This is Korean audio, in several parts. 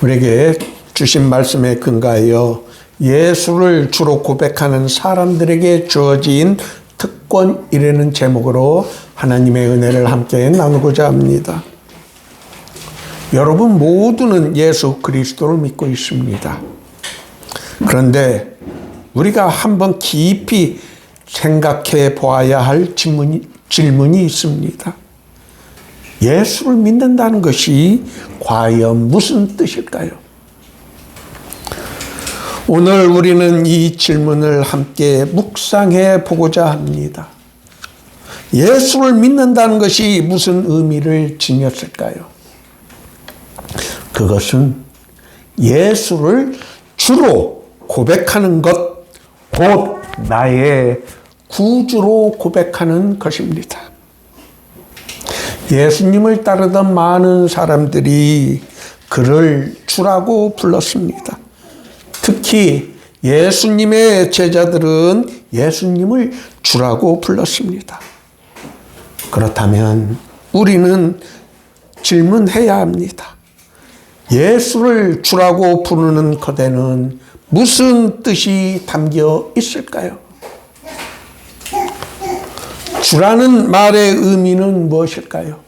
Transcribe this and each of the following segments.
우리에게 주신 말씀에 근거하여 예수를 주로 고백하는 사람들에게 주어진 특권이라는 제목으로 하나님의 은혜를 함께 나누고자 합니다. 여러분 모두는 예수 그리스도를 믿고 있습니다. 그런데 우리가 한번 깊이 생각해 보아야 할 질문이 있습니다. 예수를 믿는다는 것이 과연 무슨 뜻일까요? 오늘 우리는 이 질문을 함께 묵상해 보고자 합니다. 예수를 믿는다는 것이 무슨 의미를 지녔을까요? 그것은 예수를 주로 고백하는 것, 곧 나의 구주로 고백하는 것입니다. 예수님을 따르던 많은 사람들이 그를 주라고 불렀습니다. 특히 예수님의 제자들은 예수님을 주라고 불렀습니다. 그렇다면 우리는 질문해야 합니다. 예수를 주라고 부르는 것에는 무슨 뜻이 담겨 있을까요? 주라는 말의 의미는 무엇일까요?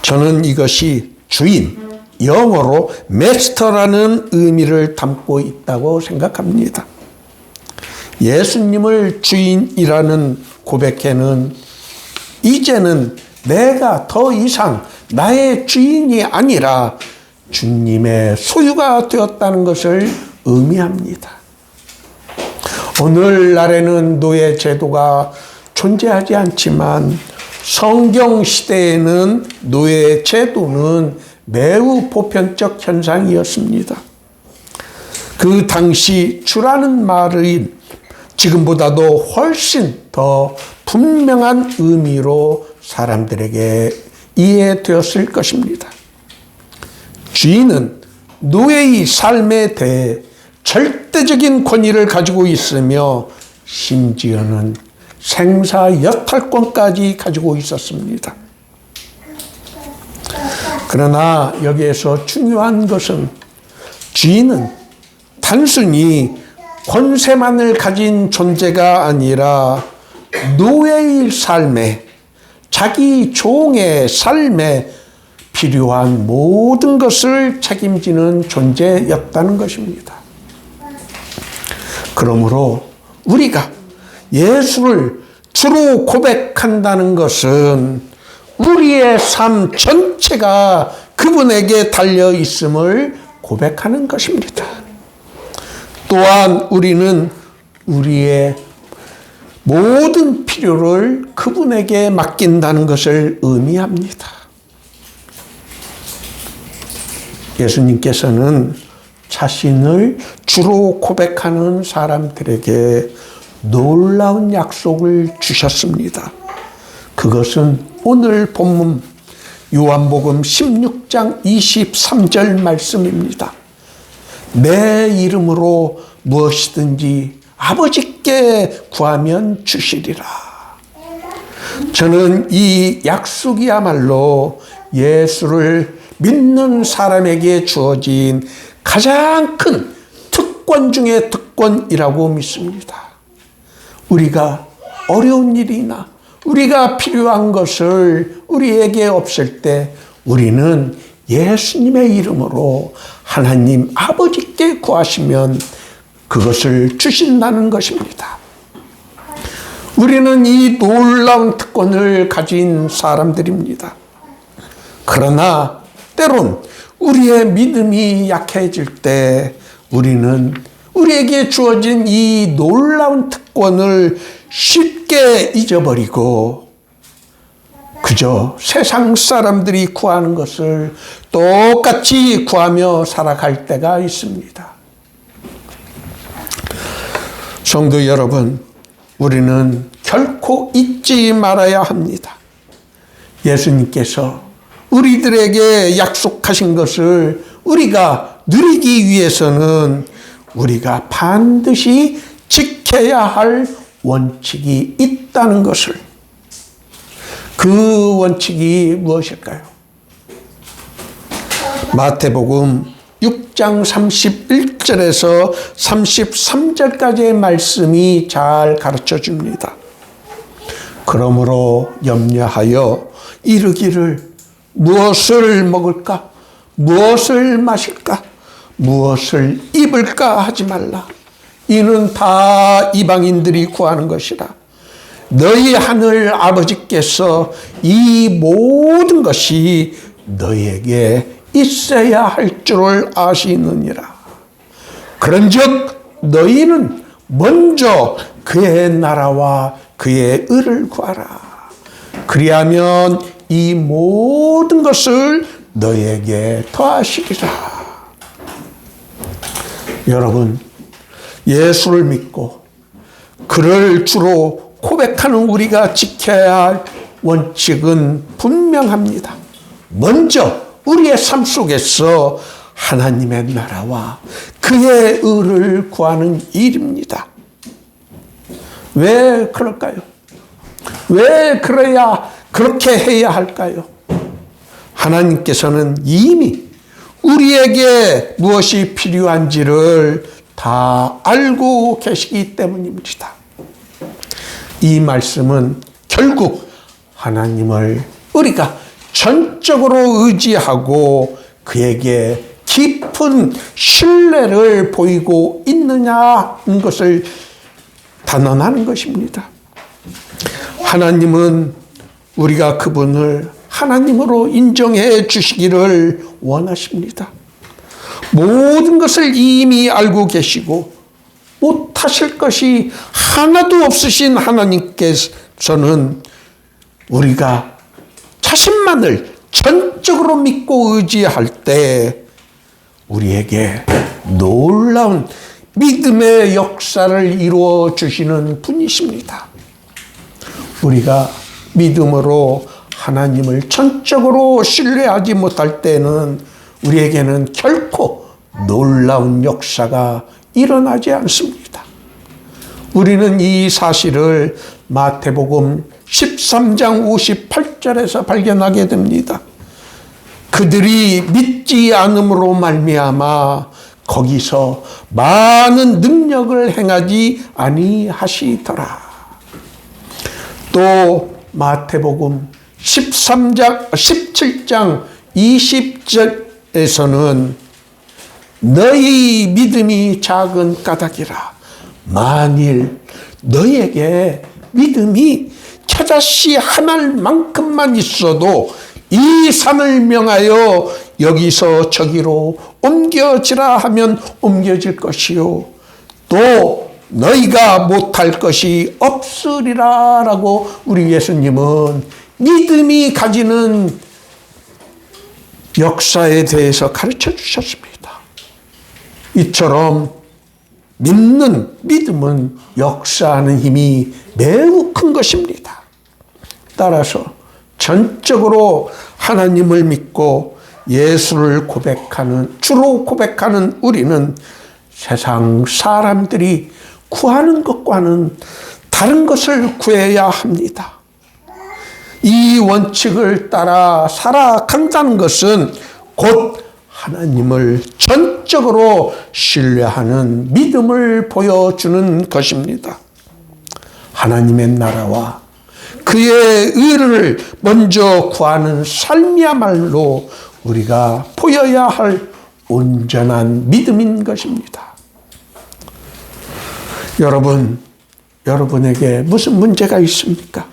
저는 이것이 주인, 영어로 마스터라는 의미를 담고 있다고 생각합니다. 예수님을 주인이라는 고백에는 이제는 내가 더 이상 나의 주인이 아니라 주님의 소유가 되었다는 것을 의미합니다. 오늘날에는 노예 제도가 존재하지 않지만 성경 시대에는 노예 제도는 매우 보편적 현상이었습니다. 그 당시 주라는 말은 지금보다도 훨씬 더 분명한 의미로 사람들에게 이해되었을 것입니다. 주인은 노예의 삶에 대해 절대적인 권위를 가지고 있으며 심지어는 생사여탈권까지 가지고 있었습니다. 그러나 여기에서 중요한 것은 주인은 단순히 권세만을 가진 존재가 아니라 노예의 삶에, 자기 종의 삶에 필요한 모든 것을 책임지는 존재였다는 것입니다. 그러므로 우리가 예수를 주로 고백한다는 것은 우리의 삶 전체가 그분에게 달려 있음을 고백하는 것입니다. 또한 우리는 우리의 모든 필요를 그분에게 맡긴다는 것을 의미합니다. 예수님께서는 자신을 주로 고백하는 사람들에게 놀라운 약속을 주셨습니다. 그것은 오늘 본문 요한복음 16장 23절 말씀입니다. 내 이름으로 무엇이든지 아버지께 구하면 주시리라. 저는 이 약속이야말로 예수를 믿는 사람에게 주어진 가장 큰 특권 중의 특권이라고 믿습니다. 우리가 어려운 일이나 우리가 필요한 것을 우리에게 없을 때 우리는 예수님의 이름으로 하나님 아버지께 구하시면 그것을 주신다는 것입니다. 우리는 이 놀라운 특권을 가진 사람들입니다. 그러나 때론 우리의 믿음이 약해질 때 우리는 우리에게 주어진 이 놀라운 특권을 쉽게 잊어버리고 그저 세상 사람들이 구하는 것을 똑같이 구하며 살아갈 때가 있습니다. 성도 여러분, 우리는 결코 잊지 말아야 합니다. 예수님께서 우리들에게 약속하신 것을 우리가 누리기 위해서는 우리가 반드시 지켜야 할 원칙이 있다는 것을, 그 원칙이 무엇일까요? 마태복음 6장 31절에서 33절까지의 말씀이 잘 가르쳐 줍니다. 그러므로 염려하여 이르기를 무엇을 먹을까? 무엇을 마실까? 무엇을 입을까? 하지 말라. 이는 다 이방인들이 구하는 것이라. 너희 하늘 아버지께서 이 모든 것이 너희에게 있어야 할 줄을 아시느니라. 그런즉 너희는 먼저 그의 나라와 그의 의를 구하라. 그리하면 이 모든 것을 너희에게 더하시리라. 여러분, 예수를 믿고 그를 주로 고백하는 우리가 지켜야 할 원칙은 분명합니다. 먼저 우리의 삶 속에서 하나님의 나라와 그의 의를 구하는 일입니다. 왜 그럴까요? 왜 그렇게 해야 할까요? 하나님께서는 이미 우리에게 무엇이 필요한지를 다 알고 계시기 때문입니다. 이 말씀은 결국 하나님을 우리가 전적으로 의지하고 그에게 깊은 신뢰를 보이고 있느냐는 것을 단언하는 것입니다. 하나님은 우리가 그분을 하나님으로 인정해 주시기를 원하십니다. 모든 것을 이미 알고 계시고 못하실 것이 하나도 없으신 하나님께서는 우리가 자신만을 전적으로 믿고 의지할 때 우리에게 놀라운 믿음의 역사를 이루어 주시는 분이십니다. 우리가 믿음으로 하나님을 전적으로 신뢰하지 못할 때는 우리에게는 결코 놀라운 역사가 일어나지 않습니다. 우리는 이 사실을 마태복음 13장 58절에서 발견하게 됩니다. 그들이 믿지 않음으로 말미암아 거기서 많은 능력을 행하지 아니하시더라. 또 마태복음 17장 20절에서는 너희 믿음이 작은 까닭이라. 만일 너희에게 믿음이 겨자씨 하나만큼만 있어도 이 산을 명하여 여기서 저기로 옮겨지라 하면 옮겨질 것이요 또 너희가 못할 것이 없으리라 라고 우리 예수님은 믿음이 가지는 역사에 대해서 가르쳐 주셨습니다. 이처럼 믿음은 역사하는 힘이 매우 큰 것입니다. 따라서 전적으로 하나님을 믿고 예수를 주로 고백하는 우리는 세상 사람들이 구하는 것과는 다른 것을 구해야 합니다. 이 원칙을 따라 살아간다는 것은 곧 하나님을 전적으로 신뢰하는 믿음을 보여주는 것입니다. 하나님의 나라와 그의 의를 먼저 구하는 삶이야말로 우리가 보여야 할 온전한 믿음인 것입니다. 여러분에게 무슨 문제가 있습니까?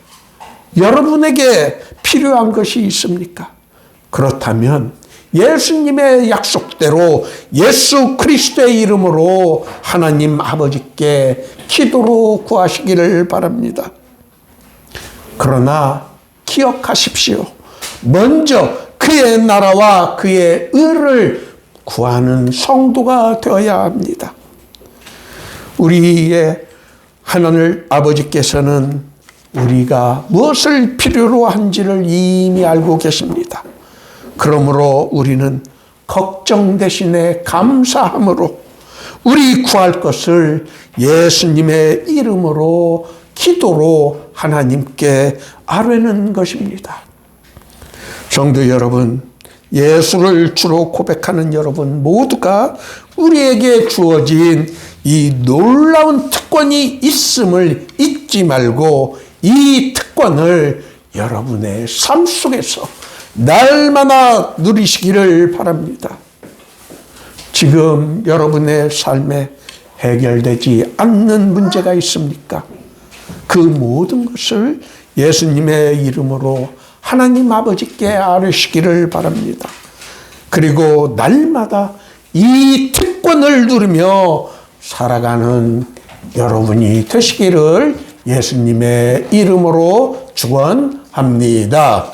여러분에게 필요한 것이 있습니까? 그렇다면 예수님의 약속대로 예수 그리스도의 이름으로 하나님 아버지께 기도로 구하시기를 바랍니다. 그러나 기억하십시오. 먼저 그의 나라와 그의 의를 구하는 성도가 되어야 합니다. 우리의 하나님 아버지께서는 우리가 무엇을 필요로 한지를 이미 알고 계십니다. 그러므로 우리는 걱정 대신에 감사함으로 우리 구할 것을 예수님의 이름으로 기도로 하나님께 아뢰는 것입니다. 성도 여러분, 예수를 주로 고백하는 여러분 모두가 우리에게 주어진 이 놀라운 특권이 있음을 잊지 말고 이 특권을 여러분의 삶 속에서 날마다 누리시기를 바랍니다. 지금 여러분의 삶에 해결되지 않는 문제가 있습니까? 그 모든 것을 예수님의 이름으로 하나님 아버지께 아뢰시기를 바랍니다. 그리고 날마다 이 특권을 누리며 살아가는 여러분이 되시기를 예수님의 이름으로 축원합니다.